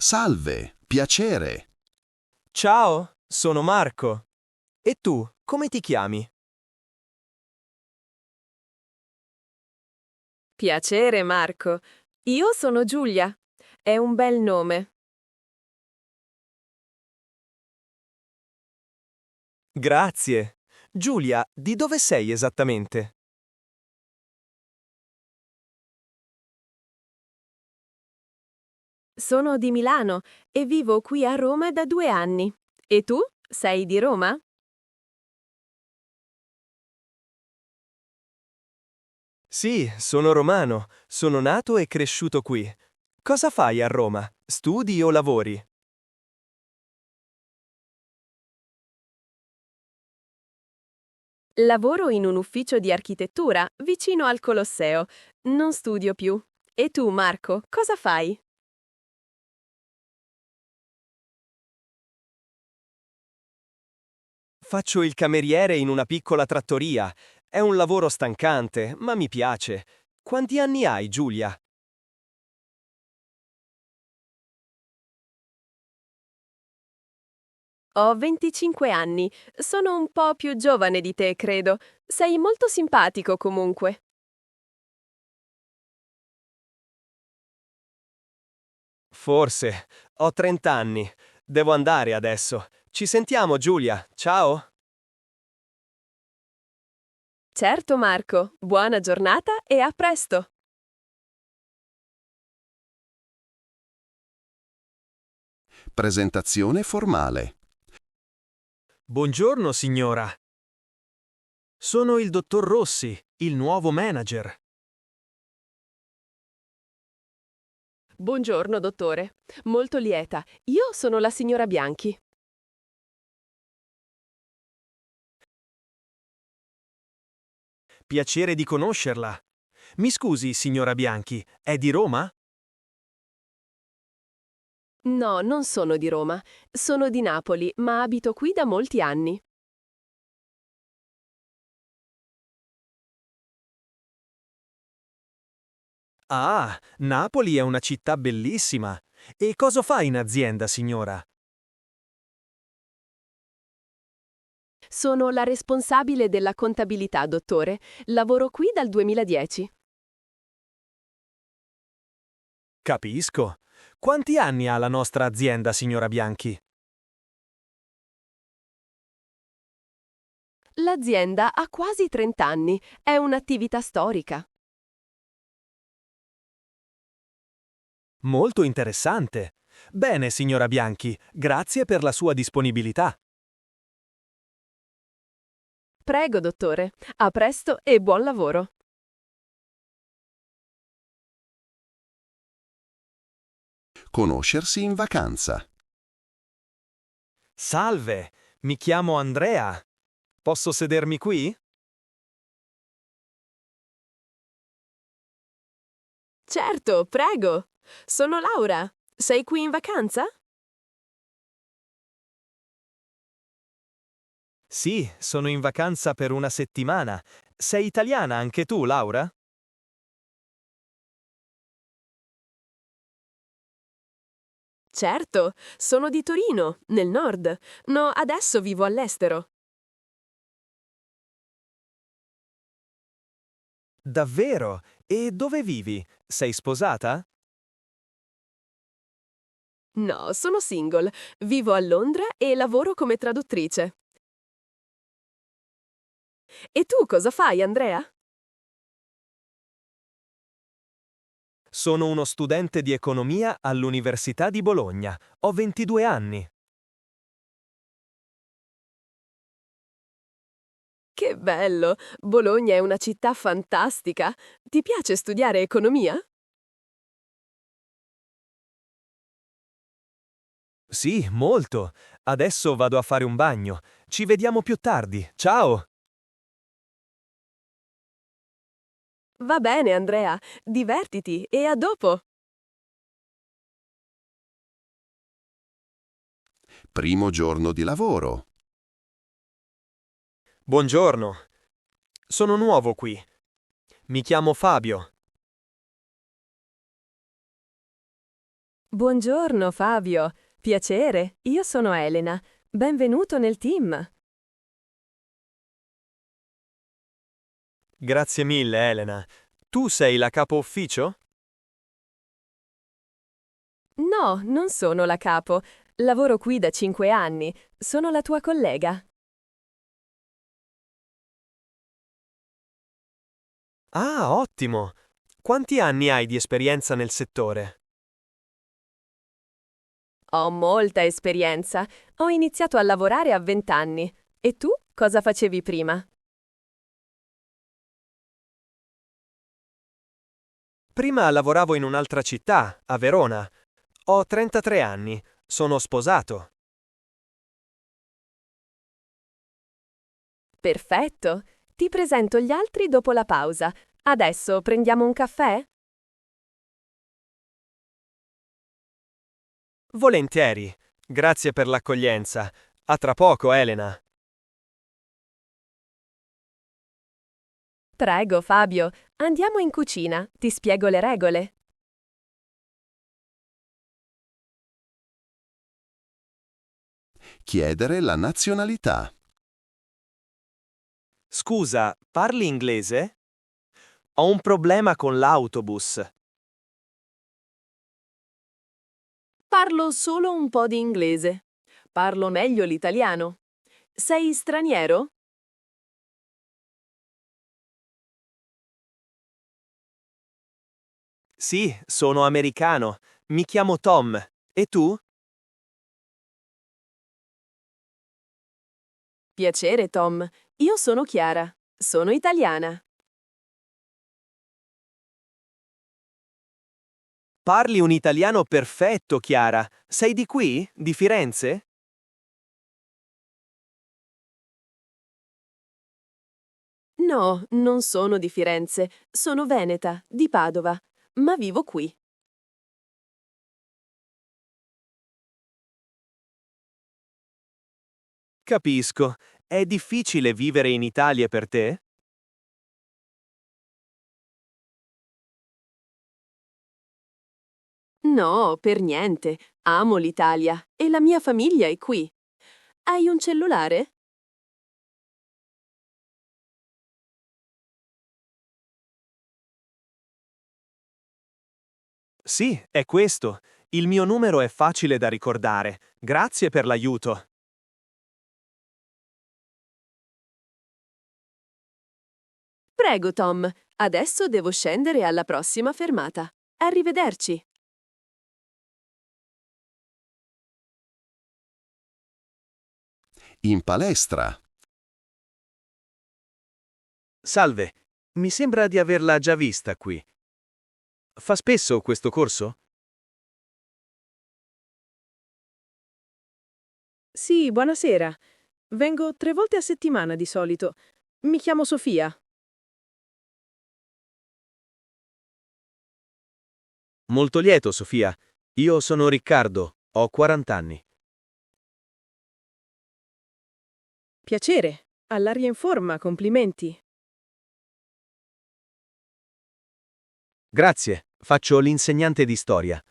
Salve, piacere. Ciao, sono Marco. E tu, come ti chiami? Piacere, Marco. Io sono Giulia. È un bel nome. Grazie. Giulia, di dove sei esattamente? Sono di Milano e vivo qui a Roma da 2 anni. E tu? Sei di Roma? Sì, sono romano. Sono nato e cresciuto qui. Cosa fai a Roma? Studi o lavori? Lavoro in un ufficio di architettura vicino al Colosseo. Non studio più. E tu, Marco, cosa fai? Faccio il cameriere in una piccola trattoria. È un lavoro stancante, ma mi piace. Quanti anni hai, Giulia? Ho 25 anni. Sono un po' più giovane di te, credo. Sei molto simpatico comunque. Forse. Ho 30 anni. Devo andare adesso. Ci sentiamo, Giulia. Ciao. Certo, Marco. Buona giornata e a presto. Presentazione formale. Buongiorno, signora. Sono il dottor Rossi, il nuovo manager. Buongiorno, dottore. Molto lieta. Io sono la signora Bianchi. Piacere di conoscerla. Mi scusi, signora Bianchi, è di Roma? No, non sono di Roma. Sono di Napoli, ma abito qui da molti anni. Ah, Napoli è una città bellissima. E cosa fa in azienda, signora? Sono la responsabile della contabilità, dottore. Lavoro qui dal 2010. Capisco. Quanti anni ha la nostra azienda, signora Bianchi? L'azienda ha quasi 30 anni. È un'attività storica. Molto interessante. Bene, signora Bianchi, grazie per la sua disponibilità. Prego, dottore. A presto e buon lavoro. Conoscersi in vacanza. Salve, mi chiamo Andrea. Posso sedermi qui? Certo, prego. Sono Laura. Sei qui in vacanza? Sì, sono in vacanza per una settimana. Sei italiana anche tu, Laura? Certo, sono di Torino, nel nord. No, adesso vivo all'estero. Davvero? E dove vivi? Sei sposata? No, sono single. Vivo a Londra e lavoro come traduttrice. E tu cosa fai, Andrea? Sono uno studente di economia all'Università di Bologna. Ho 22 anni. Che bello! Bologna è una città fantastica. Ti piace studiare economia? Sì, molto. Adesso vado a fare un bagno. Ci vediamo più tardi. Ciao! Va bene, Andrea. Divertiti e a dopo. Primo giorno di lavoro. Buongiorno. Sono nuovo qui. Mi chiamo Fabio. Buongiorno Fabio, piacere, io sono Elena. Benvenuto nel team. Grazie mille, Elena. Tu sei la capo ufficio? No, non sono la capo. Lavoro qui da 5 anni. Sono la tua collega. Ah, ottimo! Quanti anni hai di esperienza nel settore? Ho molta esperienza. Ho iniziato a lavorare a 20 anni. E tu cosa facevi prima? Prima lavoravo in un'altra città, a Verona. Ho 33 anni. Sono sposato. Perfetto. Ti presento gli altri dopo la pausa. Adesso prendiamo un caffè? Volentieri. Grazie per l'accoglienza. A tra poco, Elena. Prego, Fabio. Andiamo in cucina. Ti spiego le regole. Chiedere la nazionalità. Scusa, parli inglese? Ho un problema con l'autobus. Parlo solo un po' di inglese. Parlo meglio l'italiano. Sei straniero? Sì, sono americano. Mi chiamo Tom. E tu? Piacere, Tom. Io sono Chiara. Sono italiana. Parli un italiano perfetto, Chiara. Sei di qui? Di Firenze? No, non sono di Firenze. Sono veneta, di Padova. Ma vivo qui. Capisco. È difficile vivere in Italia per te? No, per niente. Amo l'Italia e la mia famiglia è qui. Hai un cellulare? Sì, è questo. Il mio numero è facile da ricordare. Grazie per l'aiuto. Prego, Tom. Adesso devo scendere alla prossima fermata. Arrivederci. In palestra. Salve, mi sembra di averla già vista qui. Fa spesso questo corso? Sì, buonasera. Vengo 3 volte a settimana di solito. Mi chiamo Sofia. Molto lieto, Sofia. Io sono Riccardo, ho 40 anni. Piacere. All'aria in forma, complimenti. Grazie, faccio l'insegnante di storia.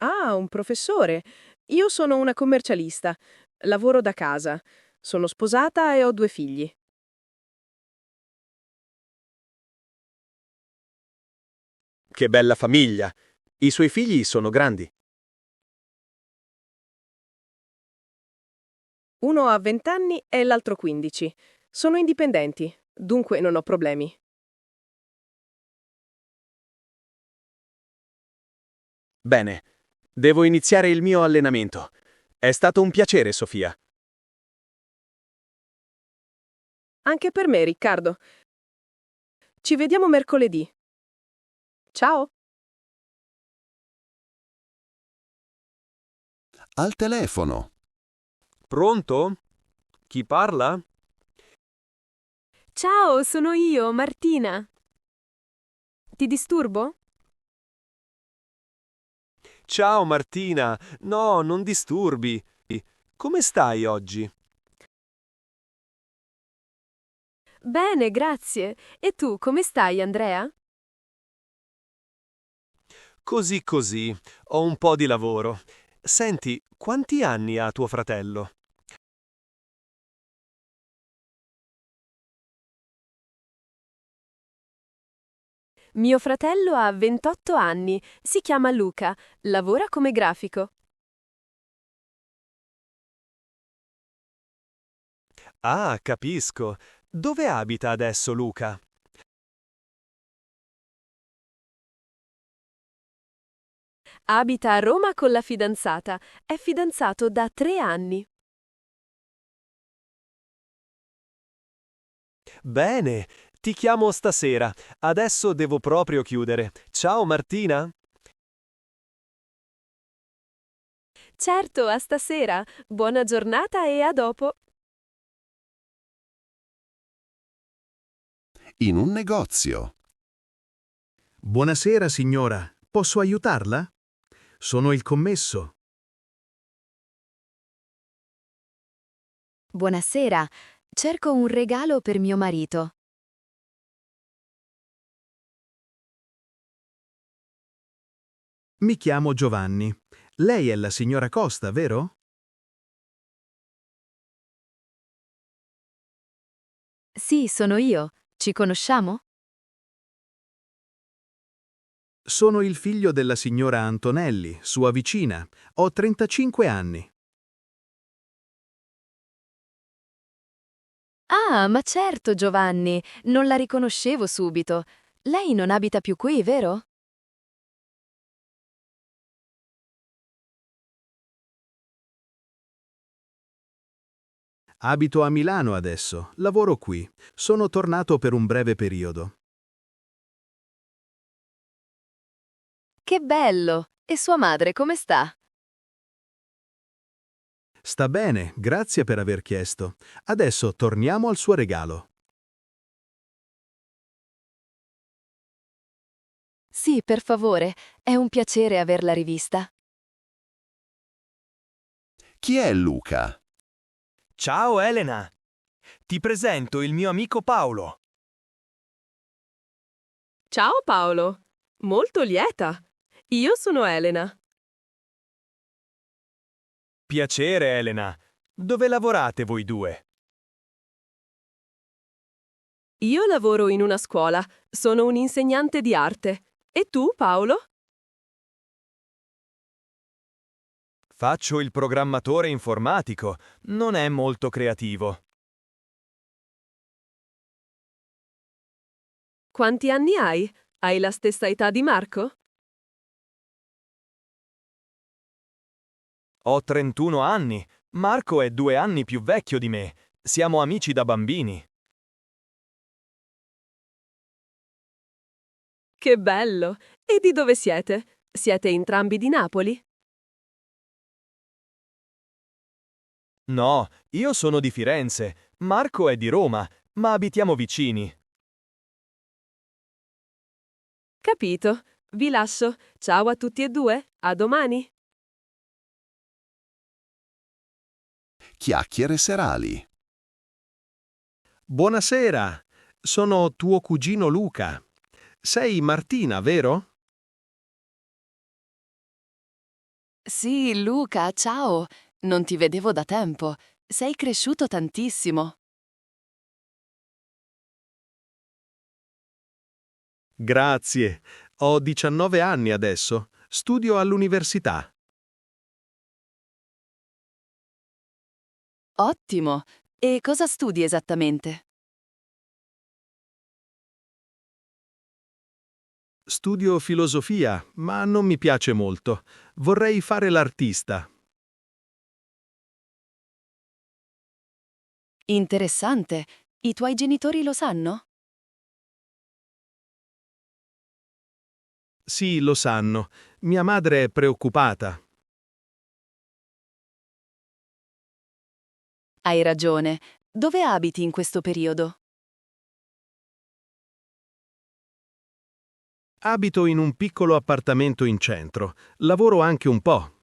Ah, un professore. Io sono una commercialista. Lavoro da casa. Sono sposata e ho 2 figli. Che bella famiglia! I suoi figli sono grandi. Uno ha 20 anni e l'altro 15. Sono indipendenti, dunque non ho problemi. Bene, devo iniziare il mio allenamento. È stato un piacere, Sofia. Anche per me, Riccardo. Ci vediamo mercoledì. Ciao! Al telefono. Pronto? Chi parla? Ciao, sono io, Martina. Ti disturbo? Ciao Martina, no, non disturbi. Come stai oggi? Bene, grazie. E tu, come stai, Andrea? Così così, ho un po' di lavoro. Senti, quanti anni ha tuo fratello? Mio fratello ha 28 anni, si chiama Luca, lavora come grafico. Ah, capisco. Dove abita adesso Luca? Abita a Roma con la fidanzata, è fidanzato da 3 anni. Bene, ti chiamo stasera. Adesso devo proprio chiudere. Ciao Martina. Certo, a stasera. Buona giornata e a dopo. In un negozio. Buonasera, signora. Posso aiutarla? Sono il commesso. Buonasera, cerco un regalo per mio marito. Mi chiamo Giovanni. Lei è la signora Costa, vero? Sì, sono io. Ci conosciamo? Sono il figlio della signora Antonelli, sua vicina. Ho 35 anni. Ah, ma certo, Giovanni, non la riconoscevo subito. Lei non abita più qui, vero? Abito a Milano adesso. Lavoro qui. Sono tornato per un breve periodo. Che bello! E sua madre come sta? Sta bene, grazie per aver chiesto. Adesso torniamo al suo regalo. Sì, per favore, è un piacere averla rivista. Chi è Luca? Ciao Elena. Ti presento il mio amico Paolo. Ciao Paolo, molto lieta. Io sono Elena. Piacere Elena. Dove lavorate voi due? Io lavoro in una scuola, sono un insegnante di arte. E tu, Paolo? Faccio il programmatore informatico. Non è molto creativo. Quanti anni hai? Hai la stessa età di Marco? Ho 31 anni. Marco è 2 anni più vecchio di me. Siamo amici da bambini. Che bello! E di dove siete? Siete entrambi di Napoli? No, io sono di Firenze. Marco è di Roma, ma abitiamo vicini. Capito. Vi lascio. Ciao a tutti e due. A domani. Chiacchiere serali. Buonasera. Sono tuo cugino Luca. Sei Martina, vero? Sì, Luca, ciao. Non ti vedevo da tempo. Sei cresciuto tantissimo. Grazie. Ho 19 anni adesso. Studio all'università. Ottimo. E cosa studi esattamente? Studio filosofia, ma non mi piace molto. Vorrei fare l'artista. Interessante. I tuoi genitori lo sanno? Sì, lo sanno. Mia madre è preoccupata. Hai ragione. Dove abiti in questo periodo? Abito in un piccolo appartamento in centro. Lavoro anche un po'.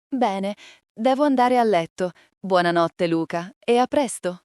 Bene, devo andare a letto. Buonanotte, Luca, e a presto.